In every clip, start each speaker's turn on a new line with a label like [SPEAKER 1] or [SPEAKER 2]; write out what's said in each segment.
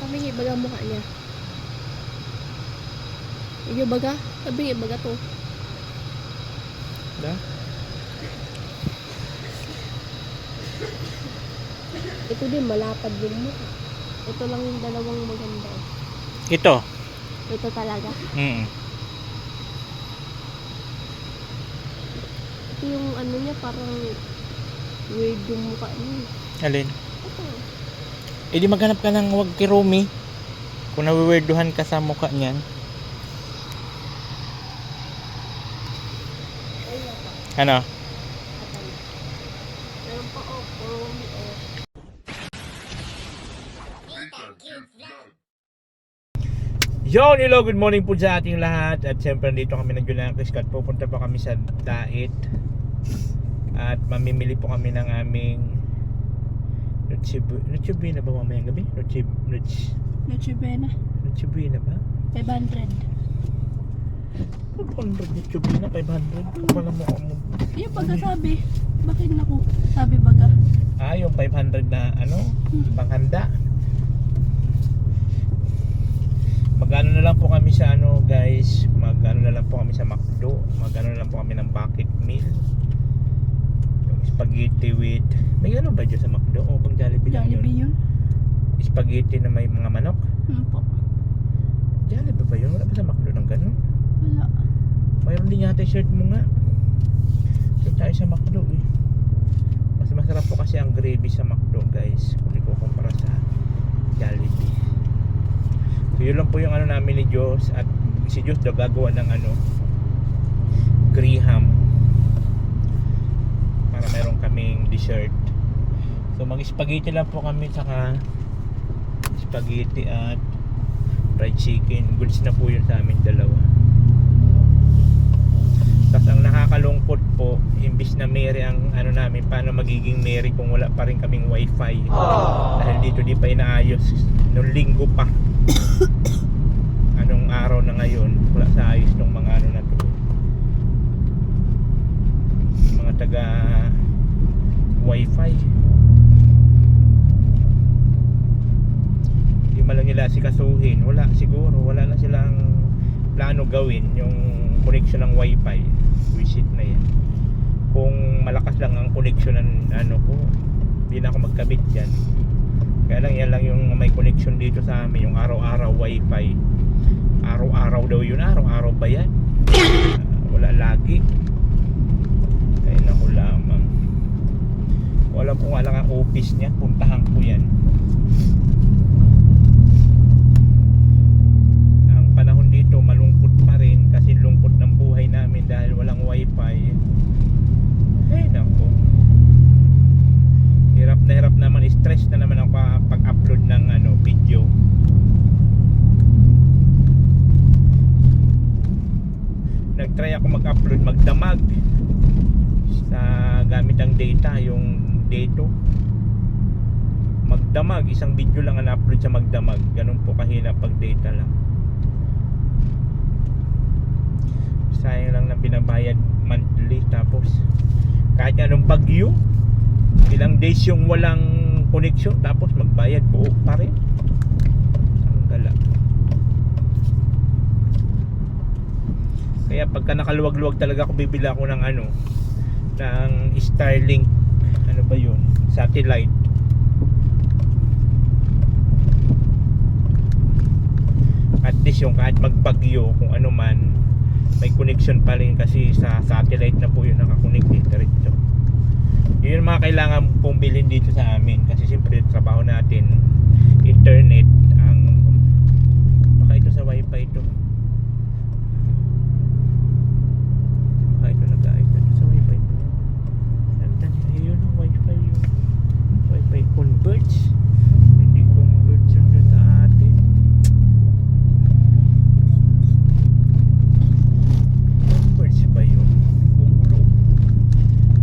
[SPEAKER 1] Sabi nga ibaga mukha niya. Iyo baga? Sabi nga ibaga to.
[SPEAKER 2] Da?
[SPEAKER 1] Ito din malapad yung mukha. Ito lang yung dalawang maganda.
[SPEAKER 2] Ito.
[SPEAKER 1] Ito talaga. Ito yung ano niya parang weird yung mukha niya.
[SPEAKER 2] Alin?
[SPEAKER 1] Ito.
[SPEAKER 2] Eh di maghanap ka ng wag kay Romy. Kung nawiwerduhan ka sa mukha niyan. Ano?
[SPEAKER 1] Meron pa oh, Romy oh.
[SPEAKER 2] Yon, hello, good morning po sa ating lahat. At siyempre dito kami ng Julian Criscat. Pupunta pa kami sa Dait. At mamimili po kami ng aming Noche Buena ba mamayang gabi? Noche
[SPEAKER 1] Buena.
[SPEAKER 2] Buena ba?
[SPEAKER 1] 500.
[SPEAKER 2] 500 Noche Buena, 500. Wala mo ako.
[SPEAKER 1] Yung pagkasabi. Bakit naku? Sabi baga.
[SPEAKER 2] Ah, yung 500 na ano? Panghanda. Mag-ano na lang po kami sa ano guys, mag-ano na lang po kami sa McDo, mag-ano na lang po kami ng bucket meal, yung spaghetti with, may ano ba dyan sa McDo? O pang Jollibee lang
[SPEAKER 1] Jollibee yun?
[SPEAKER 2] Spaghetti na may mga manok?
[SPEAKER 1] Po.
[SPEAKER 2] Jollibee ba yun? Wala ba sa McDo ng ganun?
[SPEAKER 1] Wala.
[SPEAKER 2] Mayroon din yata yung shirt mo nga. Shirt tayo sa McDo eh. Mas masarap po kasi ang gravy sa McDo guys, kung ikukumpara sa Jollibee. So yun lang po yung ano namin ni Diyos. At si Diyos daw gagawa ng ano graham para meron kaming dessert. So mag spaghetti lang po kami, saka spaghetti at fried chicken. Goods na po yun sa amin dalawa. Tapos ang nakakalungkot po, imbis na merry ang ano namin, paano magiging merry kung wala pa rin kaming wifi. Dahil dito di pa inaayos nung linggo pa. Anong araw na ngayon, wala sa ayos ng mga ano na to, mga taga wifi. Hindi man lang nila sikasuhin. Wala siguro, wala na silang plano gawin yung connection ng wifi. Visit na yan. Kung malakas lang ang connection ng ano ko, hindi na ako magkabit dyan. Kaya lang yan lang yung may connection dito sa amin, yung araw-araw wifi. Araw-araw daw yun, araw-araw ba yan? Wala lagi. Ay naku lamang. Wala kung wala ang office niya, puntahan ko yan. Ang panahon dito malungkot pa rin kasi lungkot ng buhay namin dahil walang wifi. Ay naku. Hirap na hirap naman, stress na naman ako pag-upload ng ano, video. Nag-try ako mag-upload, magdamag sa gamit ang data, yung dato. Magdamag, isang video lang ang upload sa magdamag. Ganun po kahirap pag data lang. Sayang lang na binabayad monthly, tapos kahit anong bagyo, ilang days yung walang connection, tapos magbayad buo pa rin. Ang gala. Kaya pagka nakaluwag-luwag talaga ako, bibili ako ng ano, ng Starlink, ano ba yun, satellite. At least yung kahit magbagyo, kung ano man, may connection pa rin kasi sa satellite na po yun nakakonect diretso. Yun yung mga kailangan pong bilhin dito sa amin kasi siyempre trabaho natin internet. Ang baka ito sa wifi ito, baka ito nag-aayos na sa wifi ito. Yun ang wifi, yung wifi converge, hindi converge yun sa atin. Converge ba yun? Google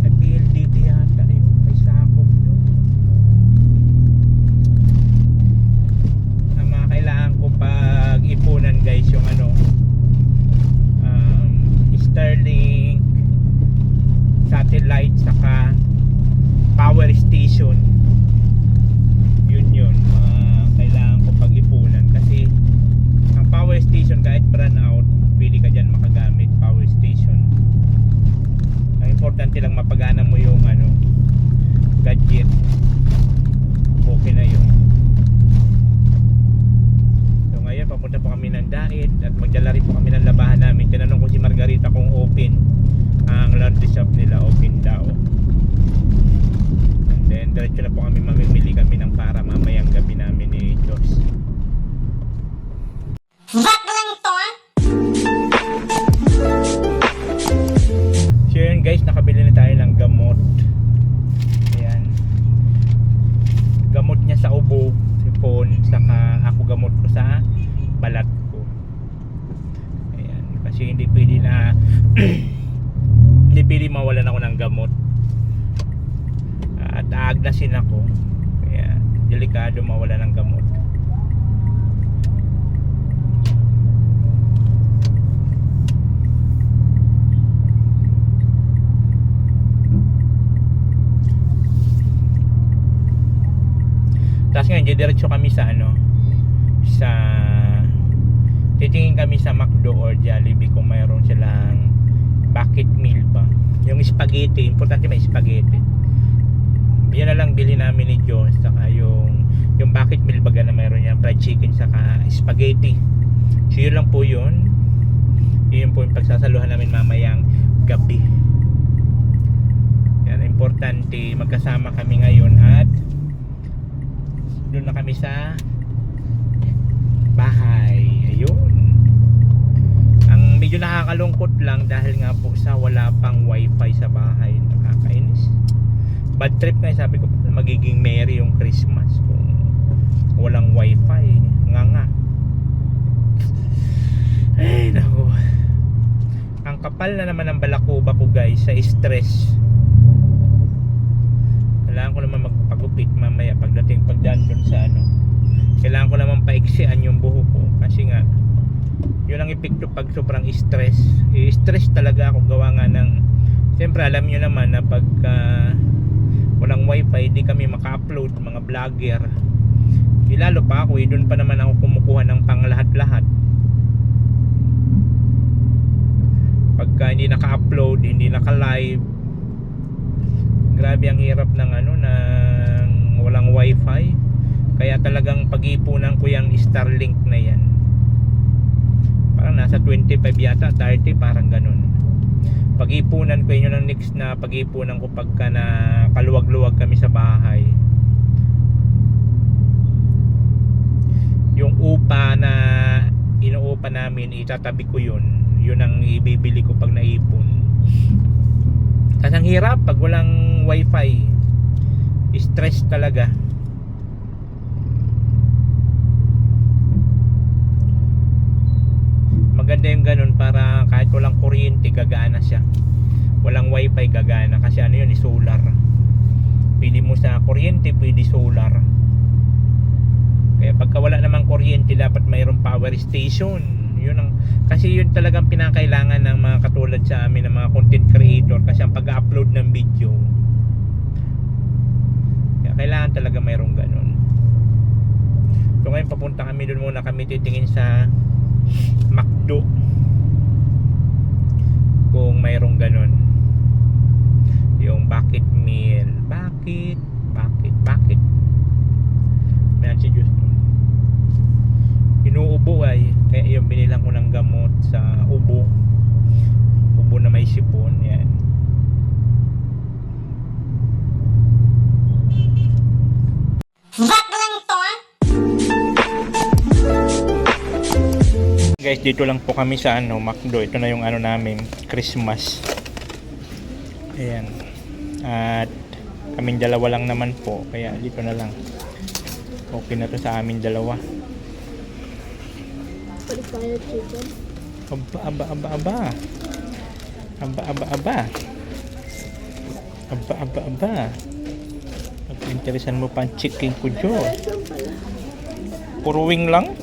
[SPEAKER 2] at PLDT yata yun, may sakop yun. ako. Kaya delikado mawala ng gamot. Tapos ngayon, diretso kami sa sa titingin kami sa McDo or Jollibee kung mayroon silang bucket meal ba. Yung spaghetti, importante may spaghetti. Yan na lang bili namin ni John, saka yung bucket meal baga na mayroon yan, fried chicken saka spaghetti. So yun lang po yun. Yun po yung pagsasaluhan namin mamayang gabi. Yan, importante magkasama kami ngayon at doon na kami sa bahay. Ayun. Ang medyo nakakalungkot lang dahil nga po sa wala pang wifi sa bahay. Nakakainis. Bad trip nga, sabi ko pa magiging merry yung Christmas kung walang wifi. Nga. Ay naku. Ang kapal na naman ng balakuba ko guys sa stress. Kailangan ko naman magpagupit mamaya pagdaan dun sa kailangan ko naman paiksian yung buhok ko kasi nga yun ang epekto pag sobrang stress. Stress talaga ako gawa nga ng siyempre alam nyo naman na pag walang wifi di kami maka-upload mga vlogger. Lalo pa ako doon pa naman ako kumukuha ng panglahat-lahat. Pagka hindi naka-upload, hindi naka-live, grabe ang hirap ng ng walang wifi. Kaya talagang pag-ipunan ko yung Starlink na yan. Parang nasa 25 yata, 30 parang ganun. Pag-ipunan ko yun ang next na pag-ipunan ko pagka na kaluwag-luwag kami sa bahay. Yung upa na inuupa namin, itatabi ko yun. Yun ang ibibili ko pag naipon. Kasi ang hirap pag walang wifi. Stress talaga. Maganda yung ganun para kahit walang kuryente gagana siya. Walang wifi gagana kasi yun, solar. Pili mo sa kuryente, pwede solar. Kaya pagka wala namang kuryente dapat mayroong power station. Yun ang, kasi yun talagang pinakailangan ng mga katulad sa amin ng mga content creator kasi ang pag-upload ng video. Kaya kailangan talaga mayroong ganun. So ngayon papunta kami doon muna kami titingin sa McDo kung mayroong ganun yung bucket meal. Bakit may si Diyos inuubo ay kaya yung binilang ko ng gamot sa ubo na may sipon. Yan guys, dito lang po kami sa McDo. Ito na yung namin Christmas. Ayan. At kaming dalawa lang naman po. Kaya dito na lang. Okay na to sa aming dalawa.
[SPEAKER 1] Fire chicken.
[SPEAKER 2] Aba. Pag-interesan mo pa ang chicken ko, Diyos. Puro wing lang?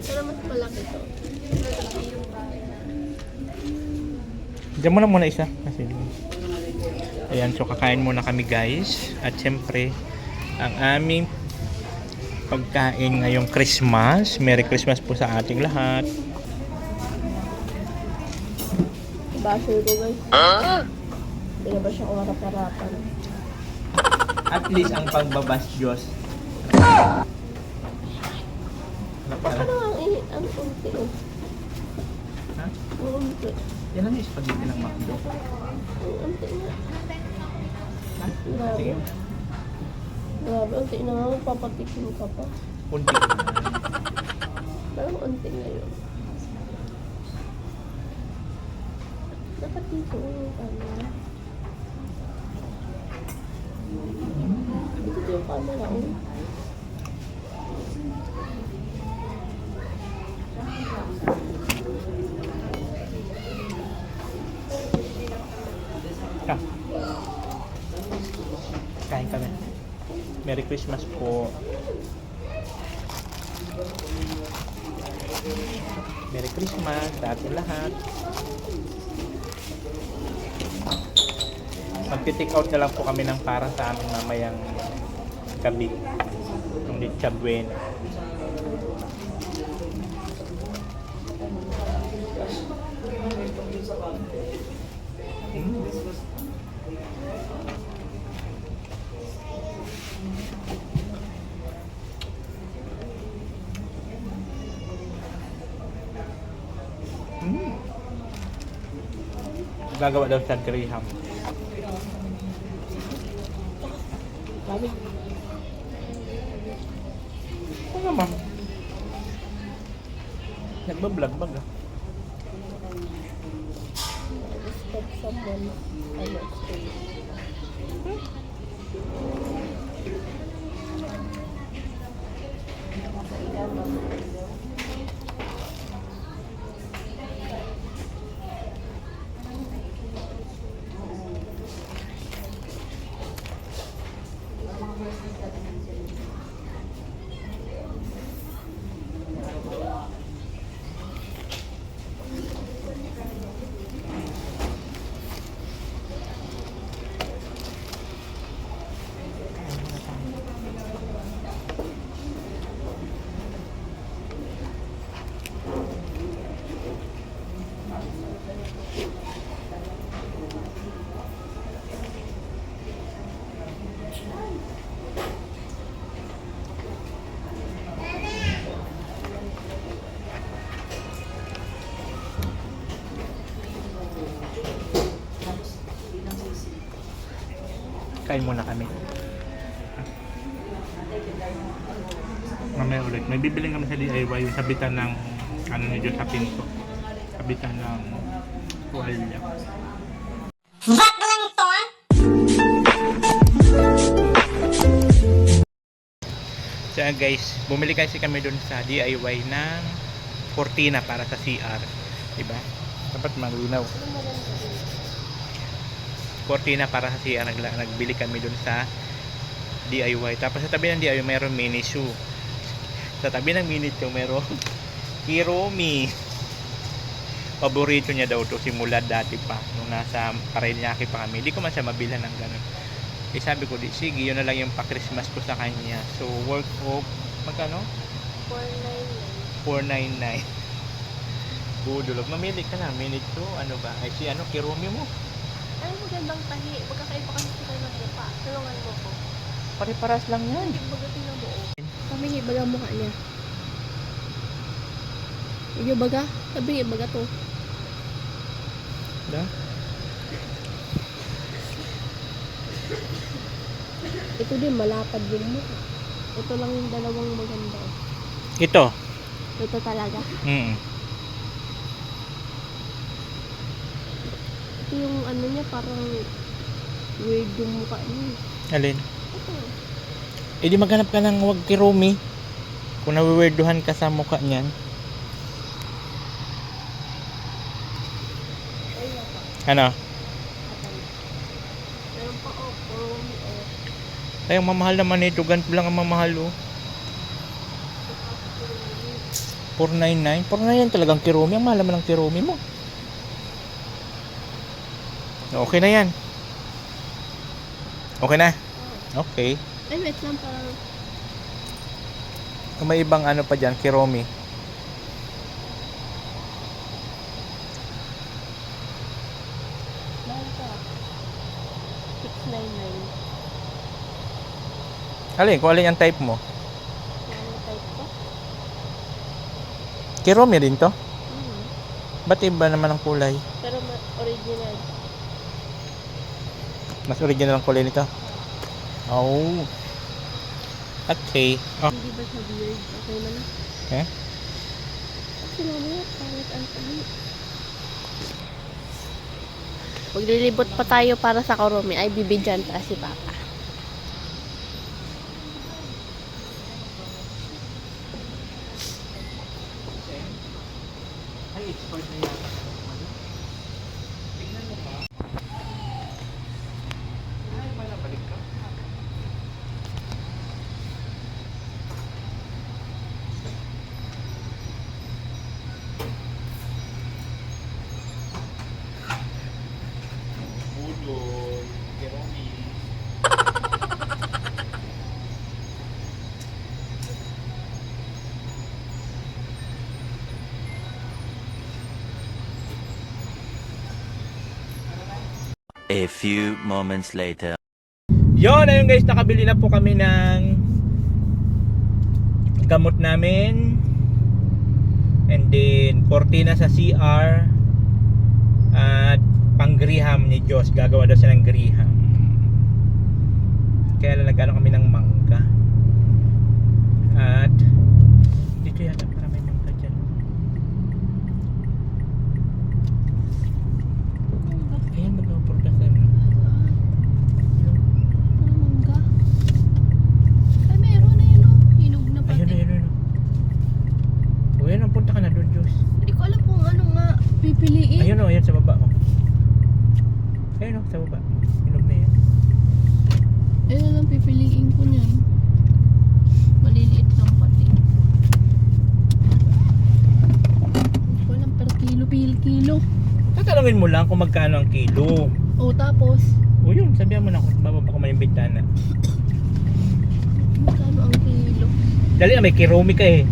[SPEAKER 1] Pero mas malaki to.
[SPEAKER 2] Diyan mo na muna isa. Kasi, ayan, so kakain muna kami guys. At syempre, ang aming pagkain ngayong Christmas. Merry Christmas po sa ating lahat.
[SPEAKER 1] Basher ko guys. Hindi na ba siya kumarap-harapan?
[SPEAKER 2] At least ang pagbabas Diyos.
[SPEAKER 1] Ano ang unti oh.
[SPEAKER 2] Ha?
[SPEAKER 1] Ang unti.
[SPEAKER 2] Yan ang spaghetti ng McDo.
[SPEAKER 1] Ang unti nga.
[SPEAKER 2] Ha?
[SPEAKER 1] Grabe.
[SPEAKER 2] Sige.
[SPEAKER 1] Grabe, unti na nga. Papatikin ka pa.
[SPEAKER 2] Kunti.
[SPEAKER 1] Parang unti na yun. Dapat dito yung camera. Dito yung camera oh.
[SPEAKER 2] Kain kami. Merry Christmas po. Merry Christmas sa ating lahat. Magti-take out na lang po kami ng para sa amin mamayang gabi. Yung Litcha Buena. Gagawa daw sa Graham.
[SPEAKER 1] Sabi,
[SPEAKER 2] Ano ma'am? Nagbablog ba ga?
[SPEAKER 1] respect someone, I will stay.
[SPEAKER 2] Kain muna kami. Mamaya ulit. May bibiling kami sa DIY yung sabitan ng ano ni Diyos sa pinto. Sabitan ng tuwalya.
[SPEAKER 3] Ba't lang to ah?
[SPEAKER 2] So guys, bumili kasi kami dun sa DIY ng cortina para sa CR. Diba? Dapat malinaw. Cortina para sa CR. Nagbili kami dun sa DIY. Tapos sa tabi ng DIY mayroon mini shoe. Sa tabi ng mini shoe mayroon Kiromi. Paborito niya daw to simula dati pa nung nasa Parañaque pa kami. Hindi ko man siya mabilhan ng ganun. Eh sabi ko, sige, yun na lang yung pa-Christmas ko sa kanya. So worth of magkano?
[SPEAKER 1] 499.
[SPEAKER 2] 499. Budulog. Mamili ka na. Mini shoe. Ano ba? Ay si ano, Kiromi mo.
[SPEAKER 1] Ay, magandang tahi. Magkakaiba kasi sila ng lupa. Tulungan mo ko.
[SPEAKER 2] Pare-paras lang yan.
[SPEAKER 1] Bagating na mo. Tabingi baga mukha niya. Iyo baga? Tabingi baga to.
[SPEAKER 2] Da?
[SPEAKER 1] Ito din, malapad din mo. Ito lang yung dalawang maganda.
[SPEAKER 2] Ito.
[SPEAKER 1] Ito talaga. Ito yung ano niya, parang weird yung mukha niya.
[SPEAKER 2] Alin?
[SPEAKER 1] Ito.
[SPEAKER 2] Eh di maghanap ka ng wag Kiromi. Kung nawiwerduhan ka sa mukha niyan.
[SPEAKER 1] Ayun pa.
[SPEAKER 2] Ano?
[SPEAKER 1] Meron pa oh, Kiromi oh.
[SPEAKER 2] Ay, ang mamahal naman ito. Ganito lang ang mamahal oh. 499. 499 talagang Kiromi. Ang mahal naman ng Kiromi mo. Okay na yan. Okay na? Okay.
[SPEAKER 1] Ay, wait lang parang
[SPEAKER 2] Kung may ibang ano pa dyan, Kiromi.
[SPEAKER 1] mahal ka. 699.
[SPEAKER 2] Alin? Kung alin ang type mo?
[SPEAKER 1] Ano type ko?
[SPEAKER 2] Kiromi rin to?
[SPEAKER 1] Hmm.
[SPEAKER 2] Ba't iba naman ang kulay?
[SPEAKER 1] Pero original.
[SPEAKER 2] Mas original ang kulay nito? Oh. Okay. Oh.
[SPEAKER 1] Hindi ba siya weird? Okay na na.
[SPEAKER 2] Eh?
[SPEAKER 1] Okay na na. Pangit ang tabi. Maglilibot pa tayo para sa Kiromi. Ay, bibidyan pa si Papa.
[SPEAKER 2] Ay, expired na yan. Tingnan mo pa. Ay, pala, balik ka.
[SPEAKER 4] A few moments later.
[SPEAKER 2] Yun, ayun guys, nakabili na po kami ng gamot namin. And then, kortina sa CR. At pang-griham ni Diyos. Gagawa daw siya ng griham. Kaya lalagyan kami ng mangga. At dito yata para may mangga dyan. Ayan, mag-uport ka
[SPEAKER 1] Mangga. Ay, meron na yun, oh. Hinog na pati.
[SPEAKER 2] Ayun. O yan, punta ka na doon, Diyos.
[SPEAKER 1] Hindi ko alam kung ano nga pipiliin.
[SPEAKER 2] Ayun o, ayan sa baba. Ayun o, sa baba. Hinog na yan.
[SPEAKER 1] Ayun na lang pipiliin ko niyan. Maliliit lang pati. Hindi ko alam per kilo.
[SPEAKER 2] Tatanungin mo lang kung magkano ang kilo.
[SPEAKER 1] O tapos,
[SPEAKER 2] O yun, sabihan mo na kung bababa ko man yung bintana.
[SPEAKER 1] magkano ang kilo?
[SPEAKER 2] Dali na, may kiromi ka eh.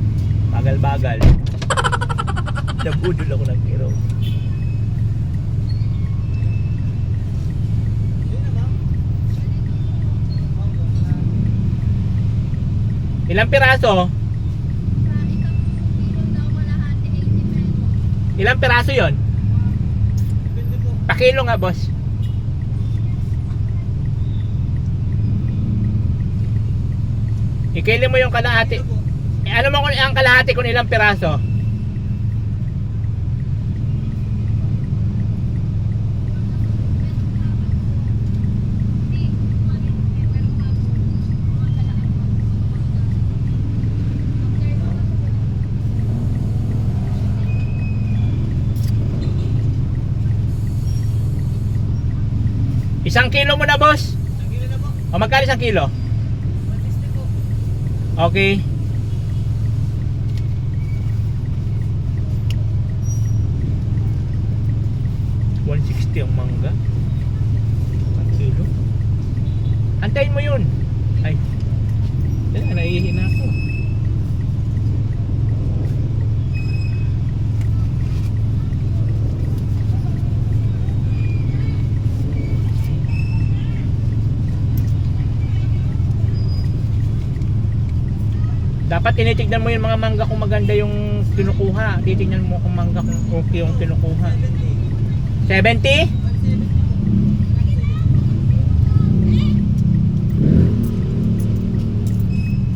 [SPEAKER 2] Bagal-bagal. Nabudol ako ng kiromi. Ilang piraso? Ilang piraso yon? Pakilo nga, boss. Ikili mo yung kalahati. Ano mo kung ang kalahati kung ilang piraso? Isang kilo mo na, boss? Isang kilo na po. O magkano isang kilo? 160 po. Okay. $160 ang mangga. Isang kilo. Antayin mo yun. Ay. Dala, naiihi na ako. Dapat tinitignan mo yung mga mangga kung maganda yung kinukuha. Titignan mo kung mangga kung okay yung kinukuha. 70?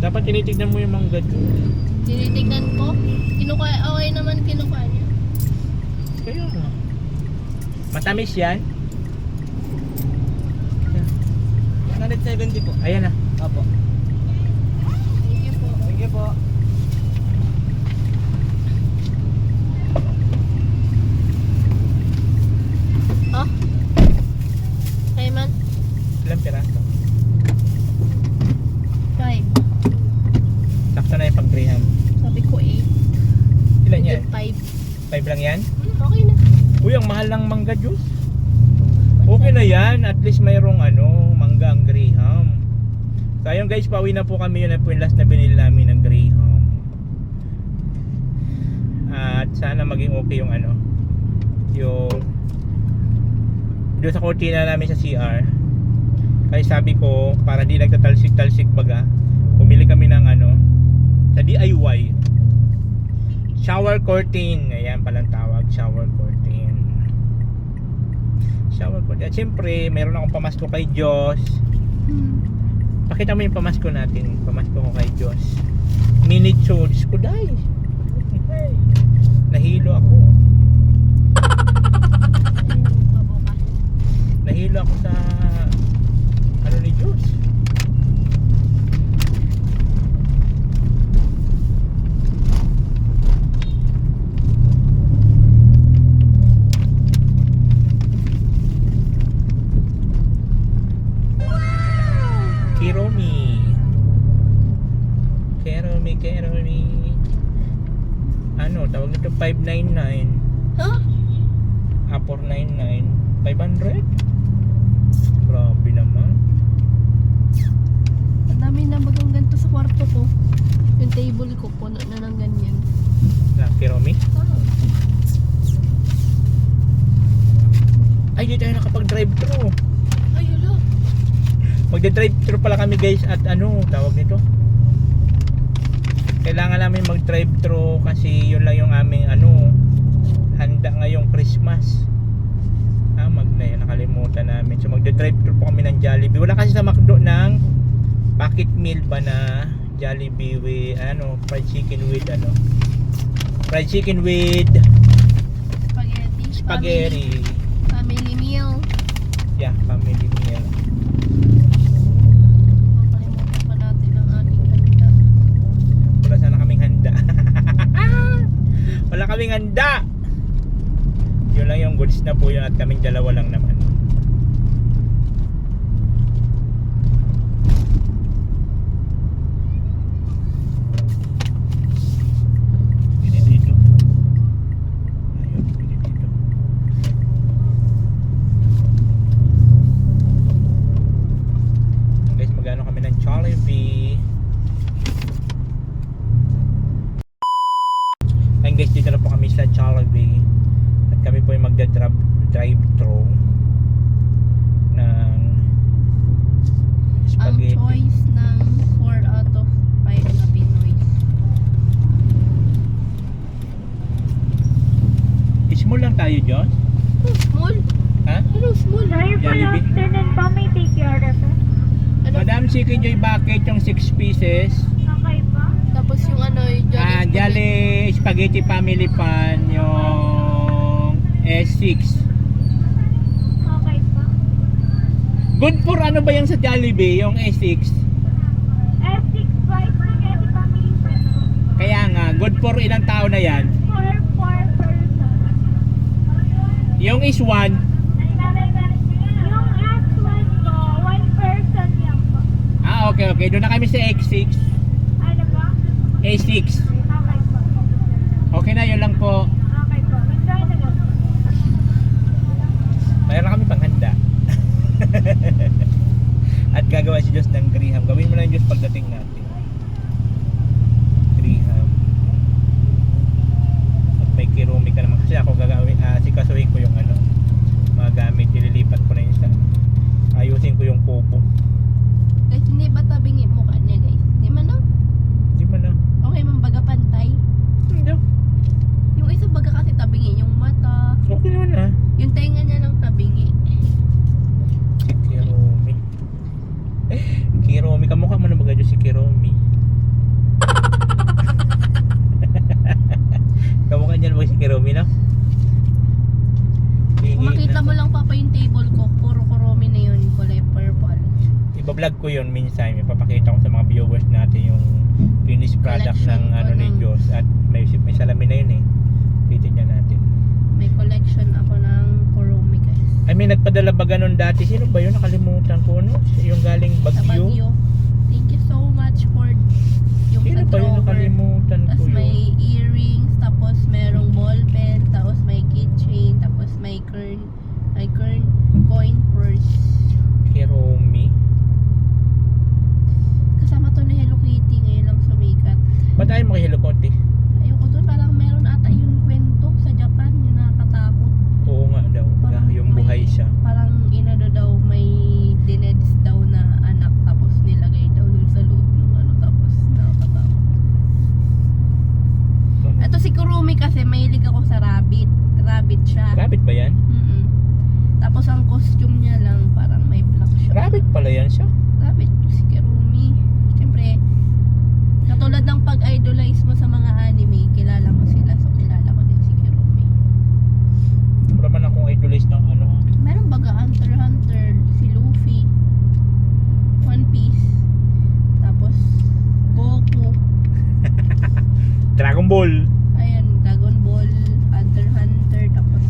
[SPEAKER 2] Dapat tinitignan mo yung mangga doon.
[SPEAKER 1] Tinitignan ko. Kinukuha, okay naman kinukuha niya.
[SPEAKER 2] Kaya nga. Matamis yan?
[SPEAKER 5] 170 po.
[SPEAKER 2] Ayan na.
[SPEAKER 5] Apo.
[SPEAKER 1] Thank you po.
[SPEAKER 5] Thank you po.
[SPEAKER 1] Oh? Okay man?
[SPEAKER 2] Ilang piraso?
[SPEAKER 1] 5.
[SPEAKER 2] Sakto na yung pag-graham.
[SPEAKER 1] Sabi ko 8.
[SPEAKER 2] Ilan yan?
[SPEAKER 1] 5.
[SPEAKER 2] 5 lang yan?
[SPEAKER 1] Okay na.
[SPEAKER 2] Uy, ang mahal ng mangga juice. Okay na yan. At least mayroong mangga ang graham. So ayun guys, pauwi na po kami. Yun na po yung last na binili namin ng graham. At sana maging okay yung yung doon sa kortina namin sa CR. Kaya sabi ko, para di nagtatalsik-talsik baga, bumili kami ng sa DIY shower curtain. Ayan palang tawag, shower curtain. Shower curtain. At syempre, meron akong pamasko kay Diyos. Pakita mo yung pamasko natin. Pamasko ko kay Diyos. Miniature. Diyos ko, dahil nahilo ako. Nahilo ako sa ni Diyos. Keromi. Tawag nito 599.
[SPEAKER 1] Huh?
[SPEAKER 2] 499. 500? Grabe naman.
[SPEAKER 1] Ang dami na bagang ganito sa kwarto ko. Yung table ko, puno na ng ganyan.
[SPEAKER 2] Na Keromi? Ay, di tayo nakapag-drive-thru.
[SPEAKER 1] Ay, hala.
[SPEAKER 2] Magde-drive-thru pala kami guys at ano, tawag nito. Kailangan namin mag-drive-thru kasi yun lang yung aming ano, handa ngayong Christmas. Nakalimutan namin. So magde-drive-thru po kami ng Jollibee. Wala kasi sa McDo ng packet meal ba na Jollibee with ano, fried chicken with ano. Fried chicken with spaghetti.
[SPEAKER 1] Family meal.
[SPEAKER 2] Yeah, family meal.
[SPEAKER 1] Makalimutan pa natin ang ating handa.
[SPEAKER 2] Wala sana kaming handa. Wala kaming handa. Yun lang yung goods na po yun at kaming dalawa lang naman. Pili dito. Ayun, pili dito. Guys, magano kami ng Jollibee. Ayun guys, dito na po kami sa Jollibee. At kami po yung magda-drive-thru ng
[SPEAKER 1] Ang
[SPEAKER 2] spaghetti.
[SPEAKER 1] choice ng 4 out of 5 na Pinoy.
[SPEAKER 2] Small lang tayo, John?
[SPEAKER 1] Oh, small.
[SPEAKER 2] Ha?
[SPEAKER 1] Ano, small?
[SPEAKER 2] Jollibee?
[SPEAKER 3] afternoon pa, may take your order pa.
[SPEAKER 1] Ano?
[SPEAKER 2] Madam Chicken Joy Bucket yung 6 pieces.
[SPEAKER 3] Okay pa?
[SPEAKER 1] Tapos yung ano, yung Jolly
[SPEAKER 2] Jolly Spaghetti Family Pan yung S6.
[SPEAKER 3] Okay pa.
[SPEAKER 2] Good for ano ba yung sa Jollibee yung S6?
[SPEAKER 3] F6 pa, spaghetti family pa.
[SPEAKER 2] Kaya nga, good for ilang tao na yan?
[SPEAKER 3] For 4 person.
[SPEAKER 2] Yung is 1,
[SPEAKER 3] Yung S1 ko, 1 person yan po.
[SPEAKER 2] okay. Doon na kami sa X6.
[SPEAKER 3] Ano ba?
[SPEAKER 2] A6.
[SPEAKER 3] Okay po.
[SPEAKER 2] Okay na, yun lang po.
[SPEAKER 3] Okay po. Enjoy na lang.
[SPEAKER 2] Mayroon kami panghanda. At gagawa si Diyos ng graham. Gawin mo lang Diyos pagdating natin. Graham. At may kirumi ka naman. Kasi ako gagawin, sikasuhin ko yung ano, mga gamit. Nililipat ko na yun sa ayusin ko yung kubo.
[SPEAKER 1] Guys, hindi ba tabingi mo ka niya, guys? Di man na?
[SPEAKER 2] Di man na.
[SPEAKER 1] Okay, mambaga pantay.
[SPEAKER 2] Hindi.
[SPEAKER 1] Yung isa baga kasi tabingi, yung mata.
[SPEAKER 2] Okay naman na.
[SPEAKER 1] Yung tenga niya ng tabingi.
[SPEAKER 2] Si Kirumi. Kirumi. Kamukha mo na ba Diyos si Kirumi? Kamukha niya na ba si Kirumi na?
[SPEAKER 1] Kung makita mo lang papa yung table ko, puro kuromi na yun, kulay purple.
[SPEAKER 2] Iba-vlog ko yun minsan, ipapakita ko sa mga viewers natin yung finished product
[SPEAKER 1] Collection
[SPEAKER 2] ng
[SPEAKER 1] ko
[SPEAKER 2] ano ni
[SPEAKER 1] ng-
[SPEAKER 2] Diyos at may salamin na yun eh. Titignan natin.
[SPEAKER 1] May collection ako ng kuromi, guys.
[SPEAKER 2] Ay, may nagpadala ba ganun dati? Sino ba yun? Nakalimutan ko, no? Yung galing
[SPEAKER 1] Sa
[SPEAKER 2] Baguio.
[SPEAKER 1] Baguio. Thank you so much for yung
[SPEAKER 2] Sino
[SPEAKER 1] sa
[SPEAKER 2] ba yun?
[SPEAKER 1] drawer.
[SPEAKER 2] Nakalimutan ko
[SPEAKER 1] Tapos
[SPEAKER 2] yun.
[SPEAKER 1] may earrings, tapos merong ball pen, tapos may keychain, tapos may coin purse.
[SPEAKER 2] Kirumi.
[SPEAKER 1] Kasama to ni Hello Kitty, ngayon lang sumikat.
[SPEAKER 2] Ba't tayo makihilukote?
[SPEAKER 1] Ayoko doon, parang meron ata yung kwento sa Japan, yung nakakatakot.
[SPEAKER 2] Oo nga daw.
[SPEAKER 1] Parang
[SPEAKER 2] Yung
[SPEAKER 1] may-
[SPEAKER 2] buhay siya.
[SPEAKER 1] Parang inado daw, may dineds daw na anak, tapos nilagay daw dun sa loob ng ano, tapos nakakatakot. Ito si Kurumi kasi mahilig ako sa rabbit. Rabbit siya.
[SPEAKER 2] Rabbit ba yan?
[SPEAKER 1] Mm-mm. Tapos ang costume niya lang parang may black siya.
[SPEAKER 2] Rabbit pala yan siya.
[SPEAKER 1] Rabbit si Kurumi. Siyempre, katulad ng pag-idolize mo sa mga anime, kilala mo sila. So kilala ko din si Kurumi.
[SPEAKER 2] Wala man akong idolize ng ano.
[SPEAKER 1] Meron baga Hunter x Hunter, si Luffy, One Piece, tapos Goku,
[SPEAKER 2] Dragon Ball.
[SPEAKER 1] ayan, Dragon Ball, Hunter x Hunter, tapos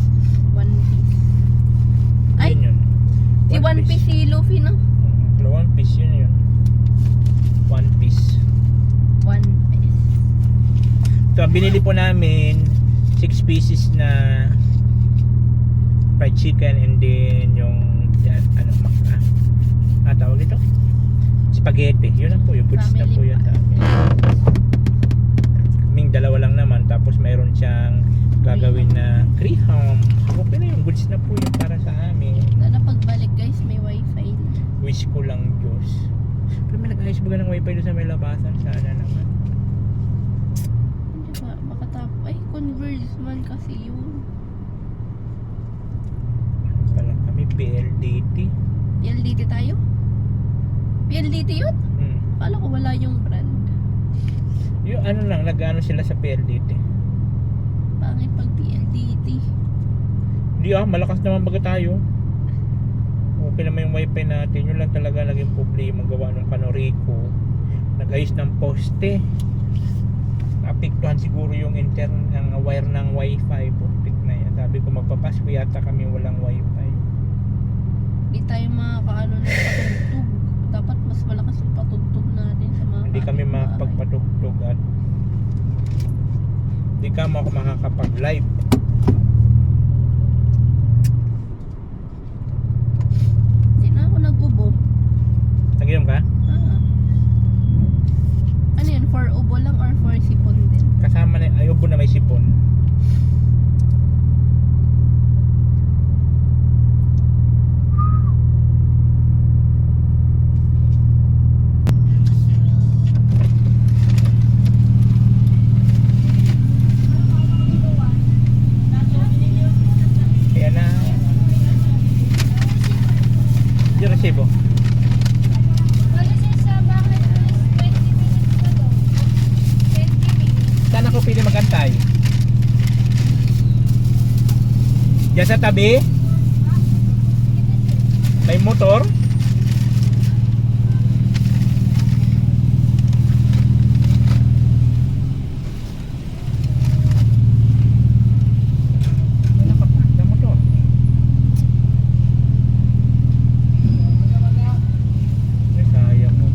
[SPEAKER 1] One Piece. Ay,
[SPEAKER 2] Yun yun.
[SPEAKER 1] si One Piece si Luffy, no?
[SPEAKER 2] One Piece yun. One Piece.
[SPEAKER 1] One Piece.
[SPEAKER 2] So, binili po namin 6 pieces na fried chicken and then yung tawag ito? Spaghetti. Yun lang po. Yung goods na po yun. Kaming dalawa lang naman. Tapos mayroon siyang gagawin na graham. Okay na yung goods na po yun para sa amin. miss ko lang Diyos. Pero may nag-ayos ba ng wifi doon sa may labasan? Sana naman.
[SPEAKER 1] Hindi ba? Baka ay, Converge man kasi yun.
[SPEAKER 2] Pala kami PLDT.
[SPEAKER 1] PLDT tayo? PLDT yun? Akala ko wala yung brand.
[SPEAKER 2] Yung ano lang, nag-ano sila sa PLDT.
[SPEAKER 1] Pangit pag PLDT.
[SPEAKER 2] Hindi malakas naman baga tayo. Okay naman yung wifi natin. Yun lang talaga naging problema gawa ng Canorico. Nag-ayos ng poste. Naapektuhan siguro yung ang wire ng wifi. Putik na yan. Sabi ko magpapasko yata kami walang wifi.
[SPEAKER 1] Hindi tayo makakaano ng patugtog. Dapat mas malakas yung patugtog natin sa mga
[SPEAKER 2] Hindi kami
[SPEAKER 1] kapitbahay.
[SPEAKER 2] makapagpatugtog at hindi ka makakapag-live.
[SPEAKER 1] Hindi na ako nag-ubo.
[SPEAKER 2] Nag-inom ka?
[SPEAKER 1] Ano yun? For ubo lang or for sipon din?
[SPEAKER 2] Kasama na ayaw po na may sipon. Kaya na yung resibo.
[SPEAKER 3] Ano siya sa bakit is 20 minutes na to? 20 minutes.
[SPEAKER 2] Saan ako pili magantay? Diyan sa tabi? May motor? Wala ka pa, na motor. Ay, sayang mo.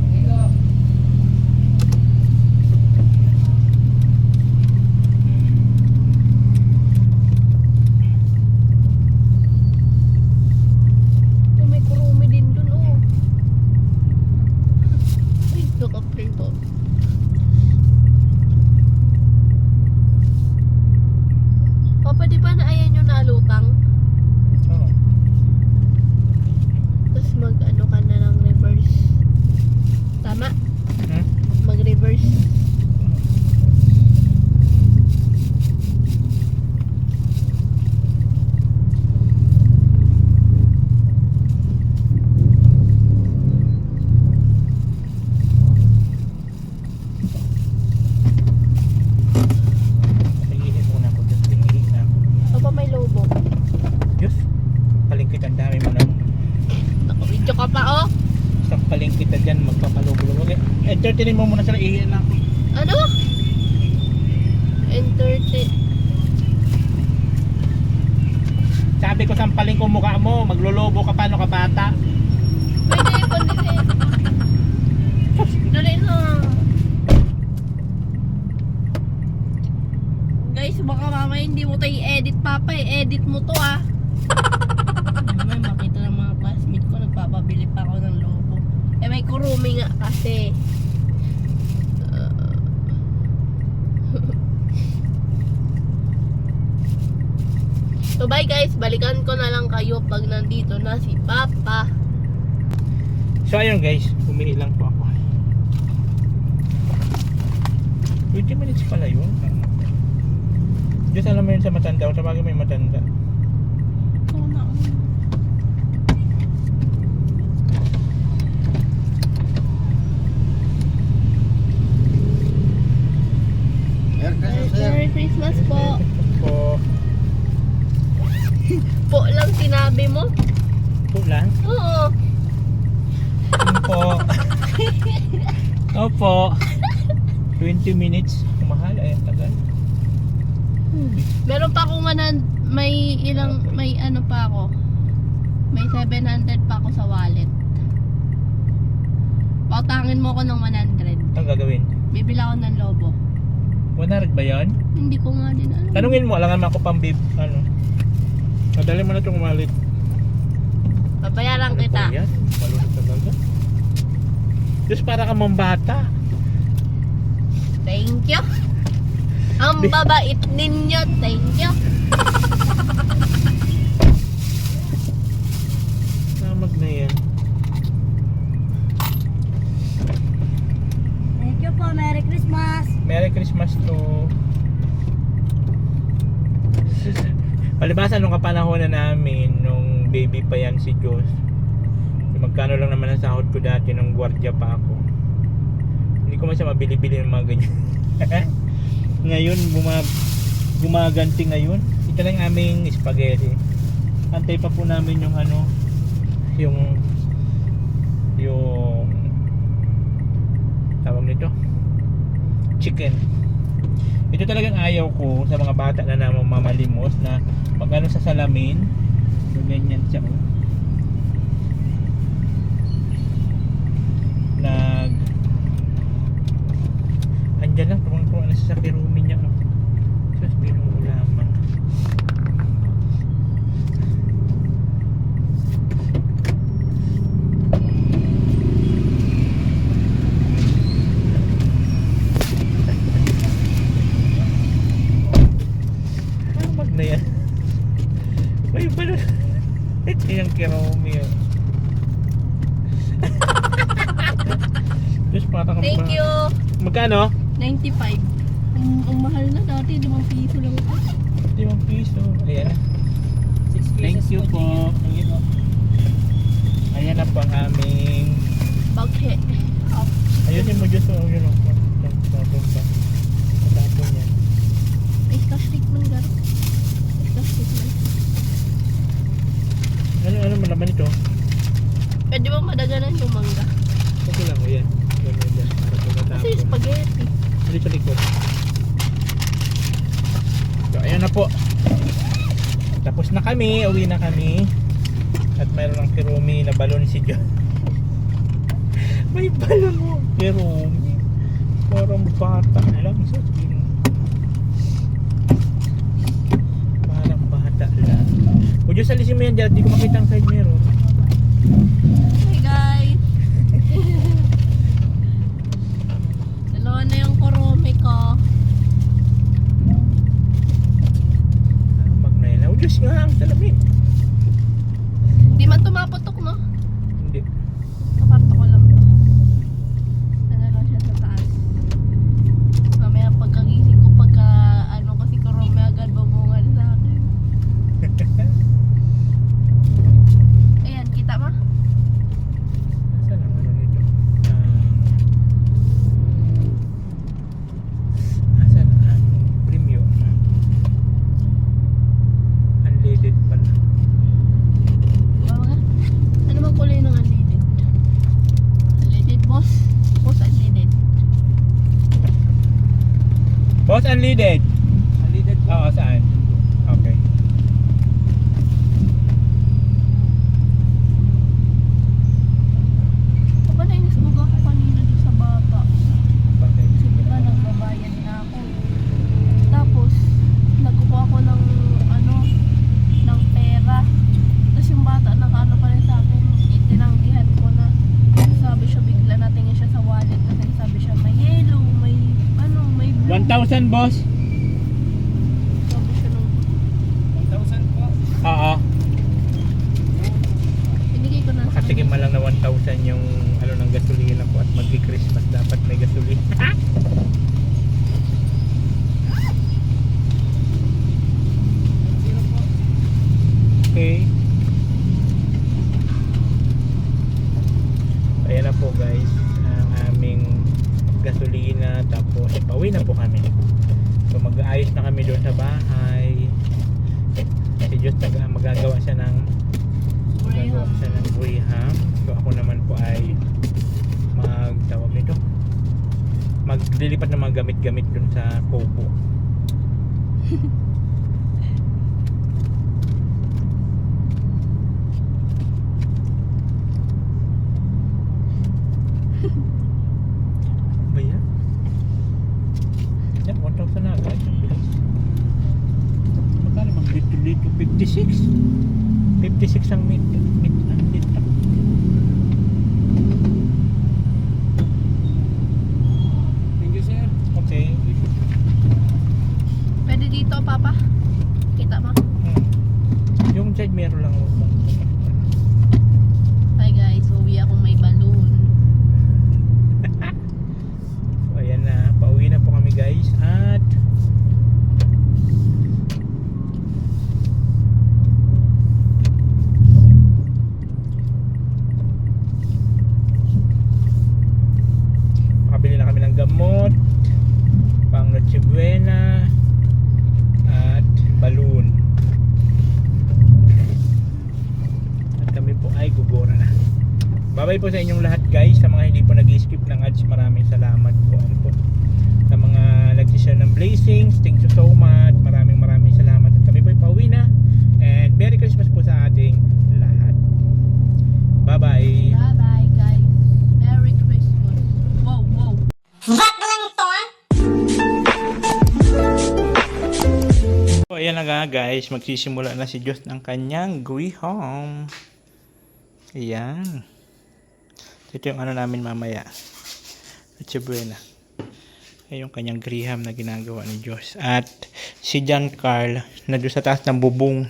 [SPEAKER 1] May kurumi din dun, oh. Ay, naka-print, oh. Papa, di ba na ayan yung nalutang?
[SPEAKER 2] Oo.
[SPEAKER 1] Tapos mag-ano ka na ng reverse. Tama?
[SPEAKER 2] Hmm?
[SPEAKER 1] Mag-reverse.
[SPEAKER 2] Nag-iinit muna ako. Diyos, pinigil na ako.
[SPEAKER 1] Papa, may lobo.
[SPEAKER 2] Diyos, palingkit ang dami mo na.
[SPEAKER 1] Naka-video ka pa, oh.
[SPEAKER 2] Sa palingkit na dyan, magpapalubulo. Okay. Entertainin mo muna sila, ihiin na ako.
[SPEAKER 1] Ano? Entertain.
[SPEAKER 2] Sabi ko sampaling ko mukha mo, maglulubo ka paano ka bata.
[SPEAKER 1] Pwede, pwede. Dali na. Guys, baka mamaya hindi mo tayo i-edit, Papa. I-edit mo to, ah. Mamaya makita ng mga classmate ko, nagpapabili pa ako ng lobo. Eh, may kurumi nga kasi. So bye guys, balikan ko na lang kayo pag nandito na si Papa.
[SPEAKER 2] So ayun guys, humihi lang po ako. 20 minutes pala yun. Diyos alam mo yun sa matanda o sa bagay may matanda.
[SPEAKER 1] Oo na. Merry Christmas po.
[SPEAKER 2] Po,
[SPEAKER 1] Po lang sinabi mo?
[SPEAKER 2] po lang.
[SPEAKER 1] Oo.
[SPEAKER 2] Po. Opo. 20 minutes. Mahal ay ang tagal.
[SPEAKER 1] Meron pa akong may ano pa ako. May 700 pa ako sa wallet. Pautangin mo ako ng 100.
[SPEAKER 2] Ang gagawin?
[SPEAKER 1] Bibila ako ng lobo.
[SPEAKER 2] 100 ba yan?
[SPEAKER 1] Hindi ko nga din alam.
[SPEAKER 2] Tanungin mo, alangan mo ako pang bib, ano. Madali mo na itong wallet.
[SPEAKER 1] Babayaran
[SPEAKER 2] Ano
[SPEAKER 1] kita.
[SPEAKER 2] po yan? Malunod talaga. Diyos, para ka mang bata.
[SPEAKER 1] Thank you. Ang babait ninyo. Thank you.
[SPEAKER 2] Namag na yan.
[SPEAKER 3] po. Merry Christmas.
[SPEAKER 2] Merry Christmas to. Palibasa nung kapanahonan namin, nung baby pa yan si Diyos, magkano lang naman ang sahod ko dati nung gwardiya pa ako. Hindi ko man siya mabili-bili ng mga ganyan. Ngayon, gumaganti ngayon. Ito lang aming spaghetti. Antay pa po namin yung ano, yung tawag nito, chicken. Ito talagang ayaw ko sa mga bata na namang mamalimos na magano sa salamin. So, ganyan siya. Oh. Andyan lang, tuwang-tuwa na sa pirumi niya. Oh. Sus, binuho lamang. Na yan. May pala. Ito yung kirami. Just parang
[SPEAKER 1] Thank you.
[SPEAKER 2] Magkano?
[SPEAKER 1] 95. Ang mahal na dati, 5 piso lang ito.
[SPEAKER 2] 5 piso. Ayan.
[SPEAKER 5] 6
[SPEAKER 2] Thank you po. Ayan na po ang aming
[SPEAKER 1] Baghe.
[SPEAKER 2] ayusin mo Diyos. Yun o. Matapon yan.
[SPEAKER 1] May stick man garo. Stick man.
[SPEAKER 2] Ano malaman ito?
[SPEAKER 1] Pwede ba madaganan yung mangga?
[SPEAKER 2] Okay lang o yan. Ganyan dyan. Para po
[SPEAKER 1] Kasi
[SPEAKER 2] matapon.
[SPEAKER 1] yung spaghetti.
[SPEAKER 2] Dito sa likod. So, ayan na po. Tapos na kami. Uwi na kami. At mayroon ng kirumi na balon si John. May balon mo. Kirumi. Parang bata lang. Parang bata lang. O Diyos, alisin mo yan dyan. Di ko makita ang side mirror.
[SPEAKER 1] Hey guys. Dalawa na yung kurumi ko.
[SPEAKER 2] Magnayan na. O Diyos nga ang salamin.
[SPEAKER 1] Di man tumaputok, no?
[SPEAKER 2] Hindi.
[SPEAKER 1] Kaparto ko lang to. Ano lang siya sa taas. Mamaya pagkagising ko, pagka ano kasi kurumi agad babungan sa akin. Ayan, kita mo?
[SPEAKER 2] Saan ang ano nito? Asan ang premium? Unleaded pala.
[SPEAKER 1] Wow nga. Ano bang kulay ng unleaded? Unleaded, boss? Boss, unleaded.
[SPEAKER 2] Boss, unleaded?
[SPEAKER 5] Unleaded po.
[SPEAKER 2] Oo, saan? Okay.
[SPEAKER 1] Aba, nainisbog ako kanina doon sa bata.
[SPEAKER 2] Bakit?
[SPEAKER 1] Kasi diba nagbabayad na ako. Tapos, nagkukuha ko ng ano, ng pera. Tapos yung bata nakaano pa rin sa akin, tinanggihan ko na. Sabi siya, bigla natingin siya sa wallet. Kasi sabi siya, may yellow, may ano, may blue.
[SPEAKER 2] 1,000 boss?
[SPEAKER 1] Sabi siya nung,
[SPEAKER 5] 1,000 po.
[SPEAKER 2] Oo.
[SPEAKER 1] binigay ko na sa
[SPEAKER 2] Makatikim man lang na 1,000 yung ano ng gasolina ko at magki-Christmas dapat may gasolina.
[SPEAKER 5] Zero po.
[SPEAKER 2] Okay. Ayan na po guys ang aming gasolina, tapos pauwi na po kami. So mag-aayos na kami doon sa bahay. Si Diyos magagawa siya ng Graham. So ako naman po ay magtawag nito, maglilipat ng mga gamit-gamit doon sa Coco. Ba yan? Yan, 1,000 na agad. Ang bilis. Magkano bang dito? 56? 56 ang meat.
[SPEAKER 5] Thank you, sir.
[SPEAKER 2] Okay.
[SPEAKER 1] Pwede dito, Papa? Kita mo?
[SPEAKER 2] Yung side mirror lang.
[SPEAKER 1] Hi guys, uwi akong may balloon.
[SPEAKER 2] So ayan Bye-bye po sa inyong lahat guys. Sa mga hindi po nag-skip ng ads, maraming salamat po. Ano po, sa mga nag-share ng blessings, thank you so much. Maraming salamat. At kami po pauwi na. And Merry Christmas po sa ating lahat. Bye-bye.
[SPEAKER 1] Bye-bye, guys. Merry Christmas. Wow, wow.
[SPEAKER 2] So ayan na nga guys, magsisimula na si Diyos ng kanyang griham. Ayan. Ito yung ano namin mamaya. At buena. Ayan yung kanyang griham na ginagawa ni Diyos. At si John Carl na doon sa taas ng bubong.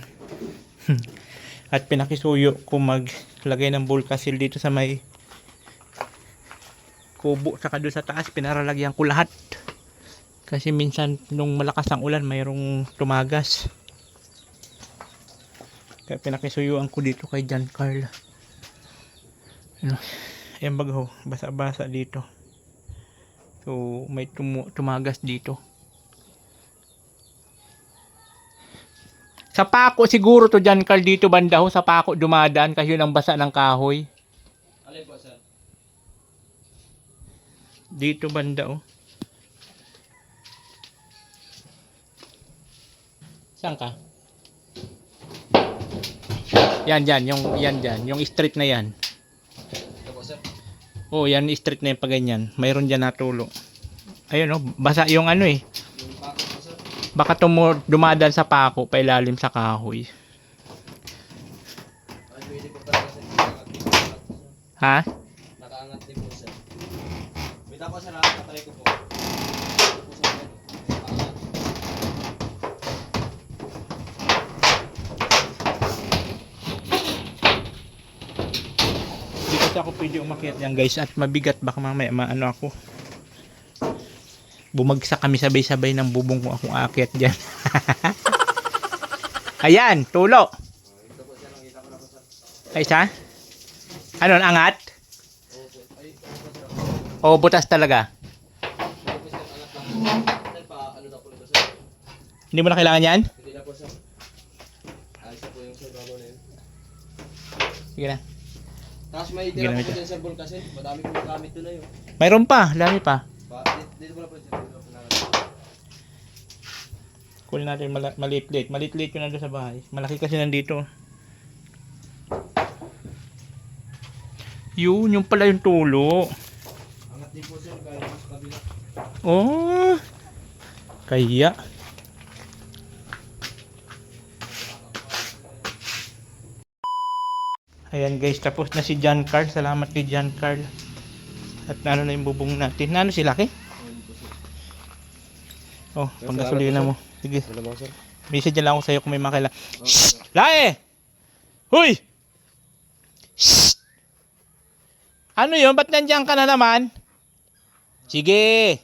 [SPEAKER 2] At pinakisuyo ko maglagay ng bulkasil dito sa may kubo. Saka doon sa taas pinaralagyan ko lahat. Kasi minsan nung malakas ang ulan mayroong tumagas. Kaya pinakisuyuan ko dito kay John Carl. Ano? Ayan bago, basa-basa dito. So may tumagas dito. Sa pako siguro to John Carl dito banda ho. Sa pako dumadaan kasi yun ang basa ng kahoy.
[SPEAKER 5] Alin po, sir?
[SPEAKER 2] Dito banda oh. Saan ka? Yan dyan, yung street na yan.
[SPEAKER 5] Ito po, sir.
[SPEAKER 2] Oh, yan street na yung paganyan. Mayroon dyan natulo. Ayun oh, basa yung ano eh.
[SPEAKER 5] Yung pako po, sir.
[SPEAKER 2] Baka dumadaan sa pako, pailalim sa kahoy.
[SPEAKER 5] Ay, pwede po talaga, sir. Nakaangat din po, sir.
[SPEAKER 2] Ha?
[SPEAKER 5] Nakaangat din po, sir. Wait ako, sir. Nakatry ko po. Ito po, sir. Nakaangat.
[SPEAKER 2] Hindi kasi ako pwede umakyat yan guys at mabigat baka mamaya maano ako. Bumagsak kami sabay-sabay ng bubong kung akong aakyat dyan. Ayan, tulo.
[SPEAKER 5] Ito po, sir. Nakita ko na po, sir.
[SPEAKER 2] Ay isa? Ano, angat?
[SPEAKER 5] Opo. Ay, ito po, sir.
[SPEAKER 2] O butas talaga?
[SPEAKER 5] Ito po, sir. Angat lang. Sir, ano na po ito, sir?
[SPEAKER 2] Hindi mo na kailangan yan?
[SPEAKER 5] Hindi na po, sir. Ayos na po yung sir. Bago na yun.
[SPEAKER 2] Sige na.
[SPEAKER 5] Tapos may tira
[SPEAKER 2] Ginamit
[SPEAKER 5] po
[SPEAKER 2] yan.
[SPEAKER 5] dyan, sir, Bol, kasi madami kong gamit doon na yun.
[SPEAKER 2] Mayroon pa, dami pa.
[SPEAKER 5] Dito po na po, sir. Dito po na.
[SPEAKER 2] Kunin natin maliit-liit. Maliit-liit yun nandun sa bahay. Malaki kasi nandito. Yun, yung pala yung tulo.
[SPEAKER 5] Angat din po, sir. Kaya mas kabila.
[SPEAKER 2] Oh. Kaya. Ayan guys, tapos na si John Carl. Salamat kay John Carl. At ano na yung bubong natin. Ano si Laki? Oh, panggasolina mo. Sige.
[SPEAKER 5] Ano mo, sir?
[SPEAKER 2] Message lang ako sa'yo kung may makailangan. Shhh! Lae! Huy! Shhh! Ano yun? Ba't nandiyan ka na naman? Sige!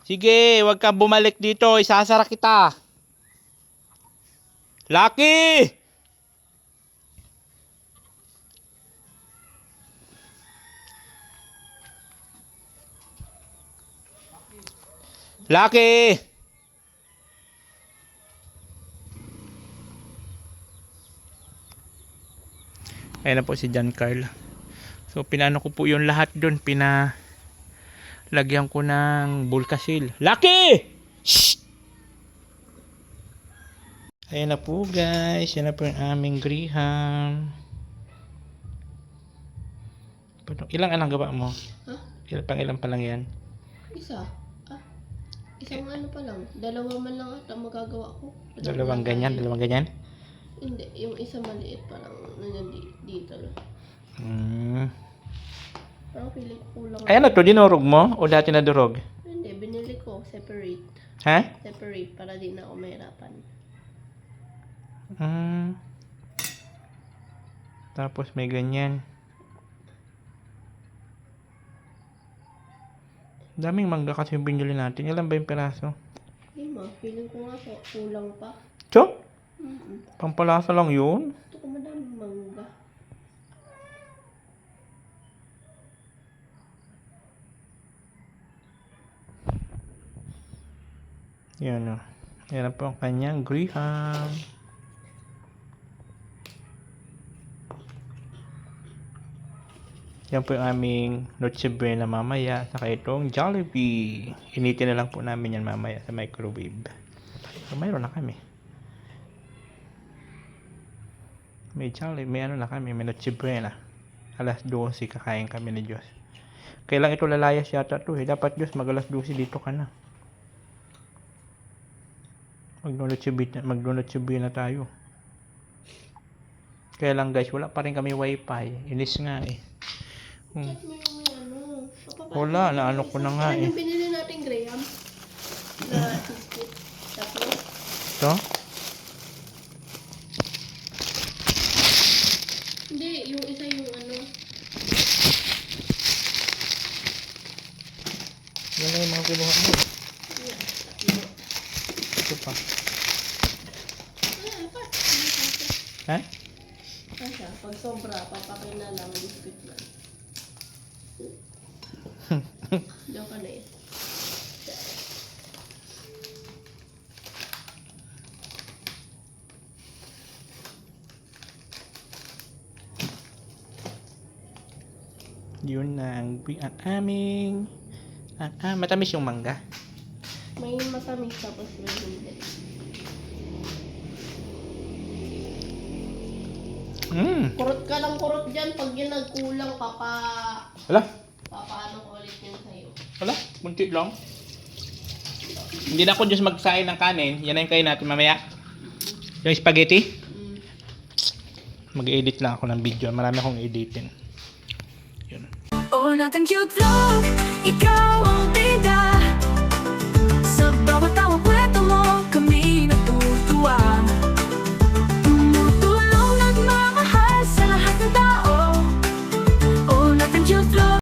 [SPEAKER 2] Sige, huwag ka bumalik dito. Isasara kita. Lucky! Lucky! Ayan na po si John Carl. So pinano ko po yung lahat doon. Pinalagyan ko ng bulkasil. Lucky! Shh! Ayan na po guys. Yan na po yung aming griham. Ilang anong gawa mo?
[SPEAKER 1] Huh?
[SPEAKER 2] Ilang pa lang yan?
[SPEAKER 1] Isa. Isang ano pa lang. Dalawa man lang ata magagawa ko.
[SPEAKER 2] Dalawang ganyan?
[SPEAKER 1] Hindi. Yung isa maliit pa lang. Nandiyan dito lang. Parang pili ko kulang.
[SPEAKER 2] Ay ano to? Dinurog mo? O dati na durog?
[SPEAKER 1] Hindi. Binili ko. Separate.
[SPEAKER 2] Ha?
[SPEAKER 1] Separate para di na ako mahirapan.
[SPEAKER 2] Tapos may ganyan. Daming mangga kasi yung binili natin. Ilan ba yung peraso?
[SPEAKER 1] Hindi ma. Feeling ko nga kulang pa.
[SPEAKER 2] So?
[SPEAKER 1] Mm-mm.
[SPEAKER 2] Pampalasa lang yun.
[SPEAKER 1] Ito ko madaming mangga.
[SPEAKER 2] Yan o. Yan na po ang kanyang griham. Yan po yung aming Noche Buena mamaya. Saka itong Jollibee. Initin na lang po namin yan mamaya sa microwave. So, mayroon na kami. May Jollibee. May ano na kami. May Noche Buena. Alas 12 kakain kami ni Diyos. Kailang ito lalayas yata to eh. Dapat Diyos mag alas 12 dito ka na. Mag-Noche Buena tayo. Kaya lang guys, wala pa rin kami wifi. Inis nga eh.
[SPEAKER 1] Chat mo yung ano.
[SPEAKER 2] Wala, naano ko na nga
[SPEAKER 1] Ano
[SPEAKER 2] eh.
[SPEAKER 1] yung binili natin, Graham? Na biscuit. Tatlo.
[SPEAKER 2] So?
[SPEAKER 1] Hindi, yung isa yung ano.
[SPEAKER 2] Yan na yung mga kinuha mo.
[SPEAKER 1] Yeah, tatlo.
[SPEAKER 2] Ito pa.
[SPEAKER 1] Ano pa?
[SPEAKER 2] Ha?
[SPEAKER 1] Kasha, pag sobra, papakin na lang biscuit na. Diyan ka na eh.
[SPEAKER 2] Yun na ang aming matamis yung mangga.
[SPEAKER 1] May matamis tapos may hindi. Kurot ka lang kurot dyan. Pag yun nagkulang,
[SPEAKER 2] Wala,
[SPEAKER 1] papaano ko ulit yun sa'yo.
[SPEAKER 2] wala, munti lang. Hindi na ako just magsain ng kanin. Yan na yung kain natin mamaya. Yung spaghetti. Mag-edit lang ako ng video. Marami akong editin. Yun.
[SPEAKER 6] Oh, nothing cute vlog. Ikaw ang